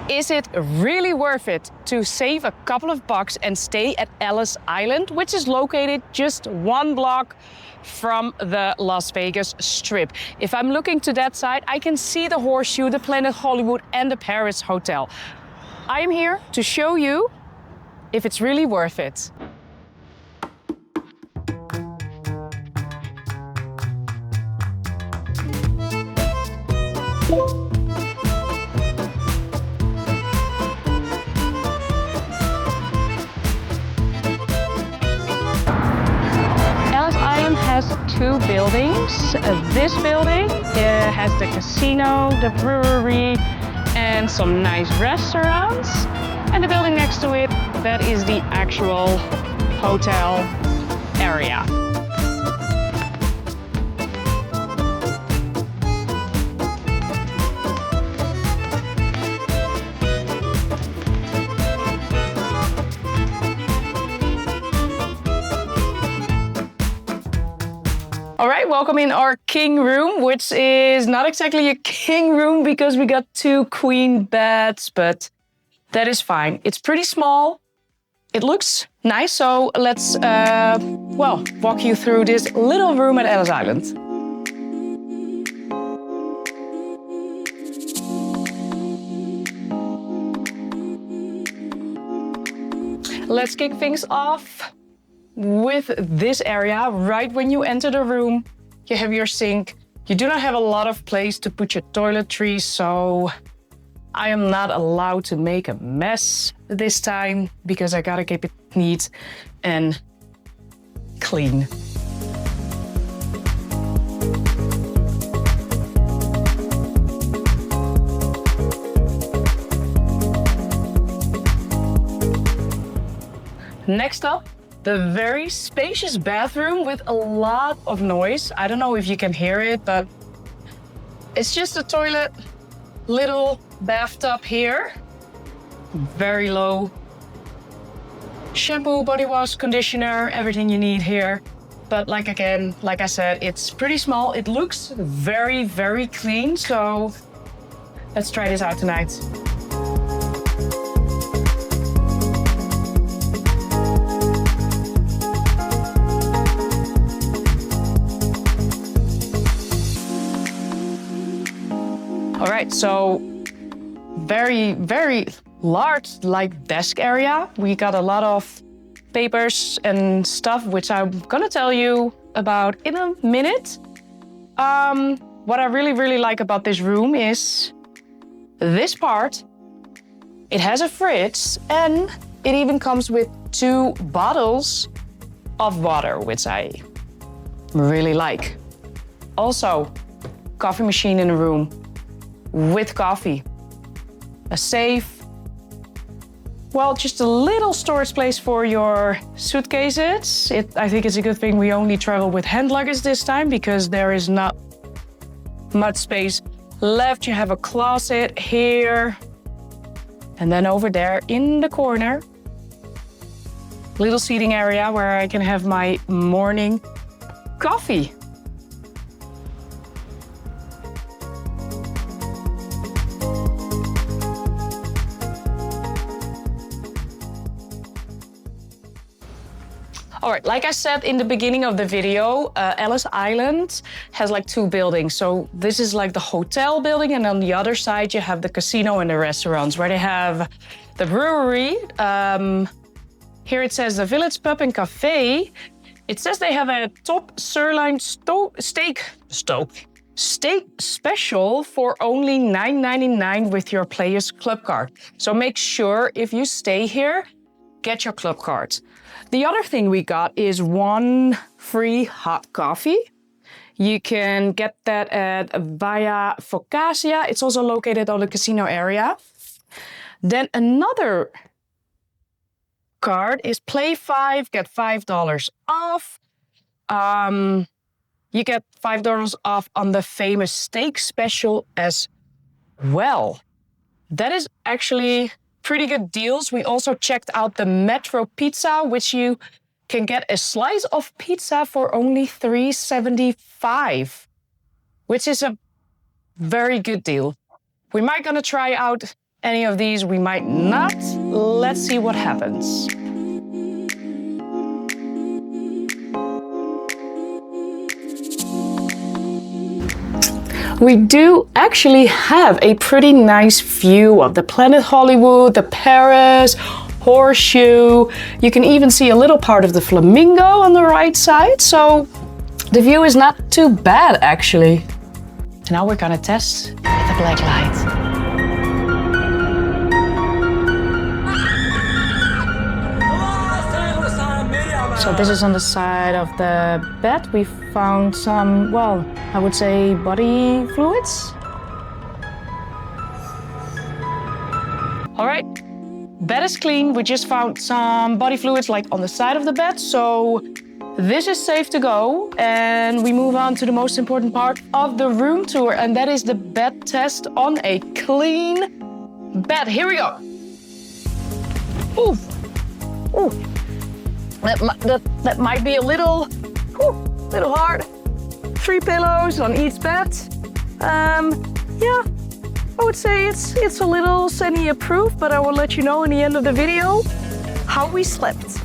Is it really worth it to save a couple of bucks and stay at Ellis Island, which is located just 1 block from the Las Vegas Strip? If I'm looking to that side, I can see the Horseshoe, the Planet Hollywood, and the Paris Hotel. I am here to show you if it's really worth it. Ellis Island has 2 buildings. This building has the casino, the brewery, and some nice restaurants. And the building next to it, that is the actual hotel area. All right, welcome in our king room, which is not exactly a king room because we got 2 queen beds, but that is fine. It's pretty small. It looks nice, so let's, walk you through this little room at Ellis Island. Let's kick things off with this area. Right when you enter the room, you have your sink. You do not have a lot of place to put your toiletries, so I am not allowed to make a mess this time because I gotta keep it neat and clean. Next up, the very spacious bathroom with a lot of noise. I don't know if you can hear it, but it's just a toilet, little bathtub here, very low. Shampoo, body wash, conditioner, everything you need here. But like I said, it's pretty small. It looks very, very clean. So let's try this out tonight. All right, so very, very large desk area. We got a lot of papers and stuff, which I'm gonna tell you about in a minute. What I really, really like about this room is this part. It has a fridge and it even comes with 2 bottles of water, which I really like. Also, coffee machine in the room with coffee. A safe, just a little storage place for your suitcases. I think it's a good thing we only travel with hand luggage this time because there is not much space left. You have a closet here. And then over there in the corner, little seating area where I can have my morning coffee. All right, like I said in the beginning of the video, Ellis Island has 2 buildings. So this is the hotel building, and on the other side you have the casino and the restaurants where they have the brewery. Here it says the Village Pub and Cafe. It says they have a top sirloin steak special for only $9.99 with your Players Club card. So make sure if you stay here, get your club card. The other thing we got is 1 free hot coffee. You can get that at Via Focasia. It's also located on the casino area. Then another card is Play 5, get $5 off. You get $5 off on the famous steak special as well. That is actually pretty good deals. We also checked out the Metro Pizza, which you can get a slice of pizza for only $3.75, which is a very good deal. We might gonna try out any of these we might not. Let's see what happens. We do actually have a pretty nice view of the Planet Hollywood, the Paris, Horseshoe. You can even see a little part of the Flamingo on the right side, so the view is not too bad actually. Now we're gonna test the black light. So this is on the side of the bed. We found some, well, I would say body fluids. All right, bed is clean. We just found some body fluids like on the side of the bed. So this is safe to go. And we move on to the most important part of the room tour, and that is the bed test on a clean bed. Here we go. Ooh, ooh. That might be a little hard. 3 pillows on each bed. Yeah, I would say it's a little semi-approved, but I will let you know in the end of the video how we slept.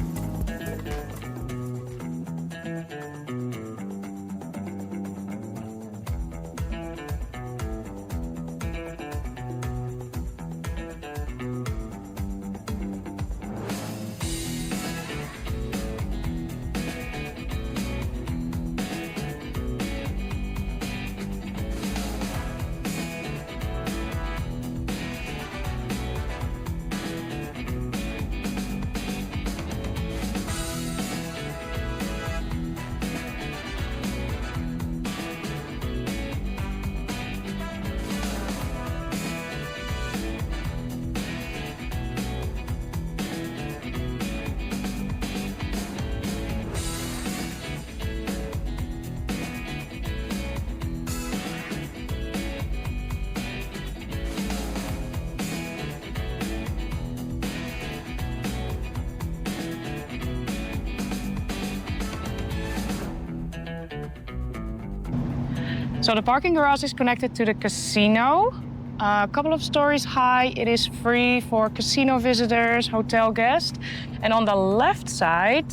So the parking garage is connected to the casino. A couple of stories high. It is free for casino visitors, hotel guests. And on the left side,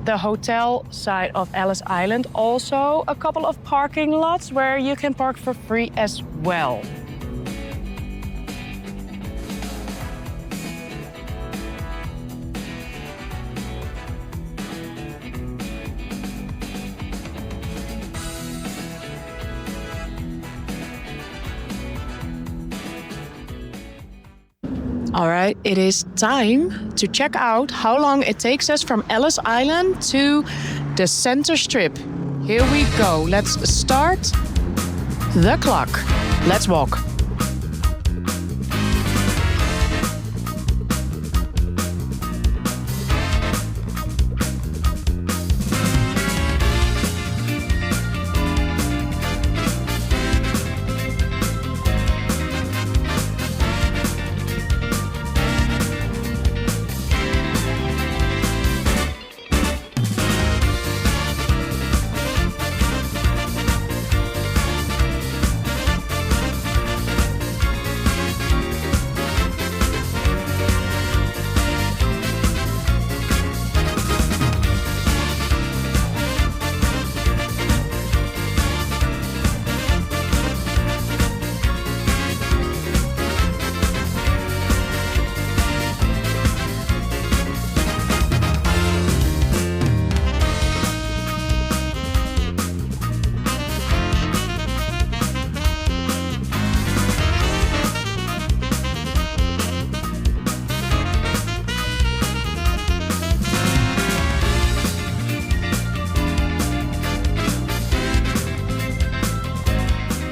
the hotel side of Ellis Island, also a couple of parking lots where you can park for free as well. All right, it is time to check out how long it takes us from Ellis Island to the center strip. Here we go. Let's start the clock. Let's walk.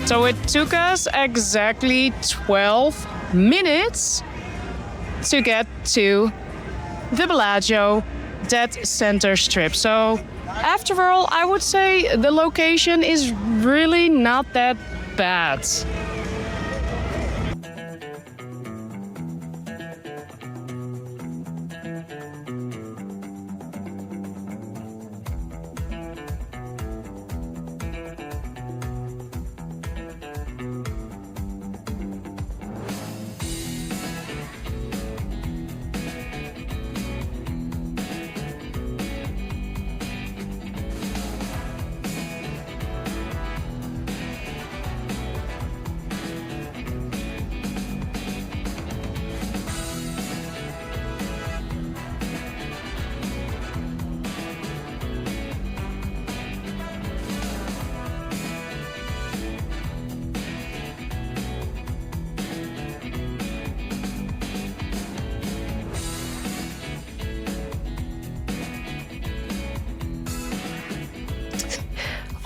So it took us exactly 12 minutes to get to the Bellagio, that center strip. So after all, I would say the location is really not that bad.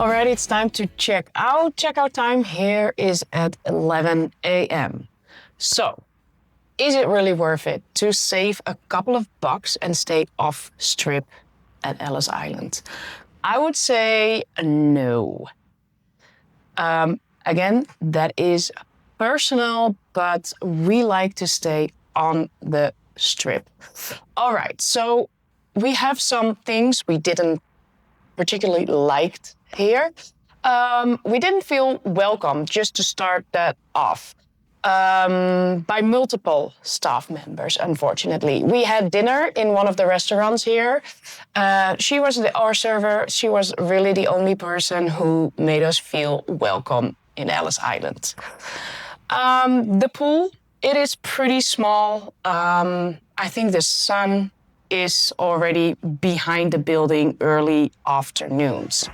Alright, it's time to check out. Checkout time here is at 11 a.m. So, is it really worth it to save a couple of bucks and stay off strip at Ellis Island? I would say no. Again, that is personal, but we like to stay on the strip. All right, so we have some things we didn't particularly liked here. We didn't feel welcome, just to start that off, by multiple staff members, unfortunately. We had dinner in one of the restaurants here. She was our server. She was really the only person who made us feel welcome in Ellis Island. The pool, it is pretty small. I think the sun is already behind the building early afternoons.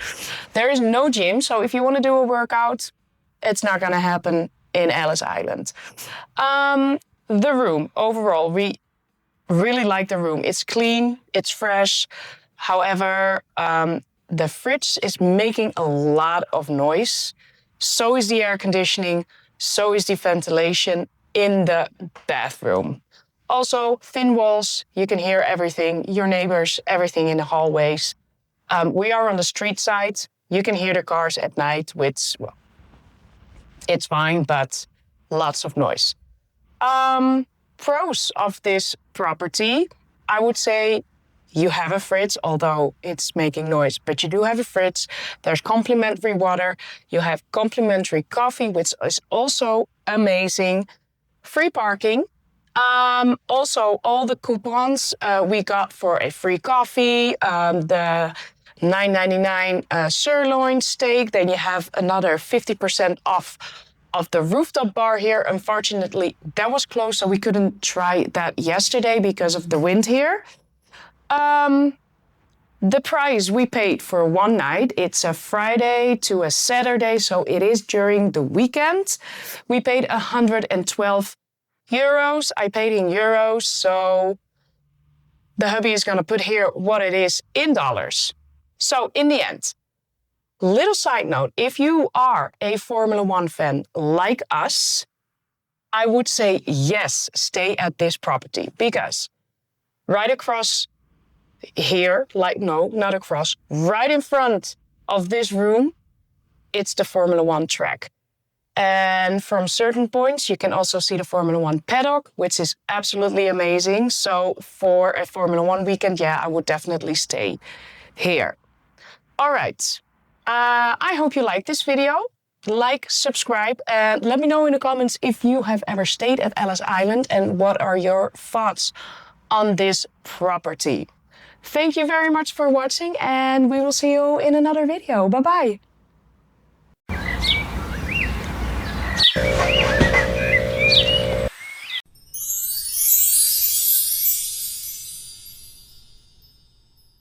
There is no gym, so if you want to do a workout, it's not going to happen in Ellis Island. The room, overall, we really like the room. It's clean, it's fresh. However, the fridge is making a lot of noise. So is the air conditioning, so is the ventilation in the bathroom. Also, thin walls, you can hear everything, your neighbors, everything in the hallways. We are on the street side. You can hear the cars at night, which, well, it's fine, but lots of noise. Pros of this property, I would say you have a fridge, although it's making noise, but you do have a fridge. There's complimentary water. You have complimentary coffee, which is also amazing. Free parking. Also, all the coupons we got for a free coffee, the $9.99 sirloin steak. Then you have another 50% off of the rooftop bar here. Unfortunately, that was closed, so we couldn't try that yesterday because of the wind here. The price we paid for one night, it's a Friday to a Saturday, so it is during the weekend. We paid 112 euros. I paid in euros, so the hubby is going to put here what it is in dollars. So in the end, little side note, if you are a Formula One fan like us, I would say yes, stay at this property, because right across here, not across, right in front of this room, it's the Formula One track. And from certain points, you can also see the Formula One paddock, which is absolutely amazing. So for a Formula One weekend, yeah, I would definitely stay here. All right. I hope you liked this video. Like, subscribe, and let me know in the comments if you have ever stayed at Ellis Island and what are your thoughts on this property. Thank you very much for watching, and we will see you in another video. Bye-bye.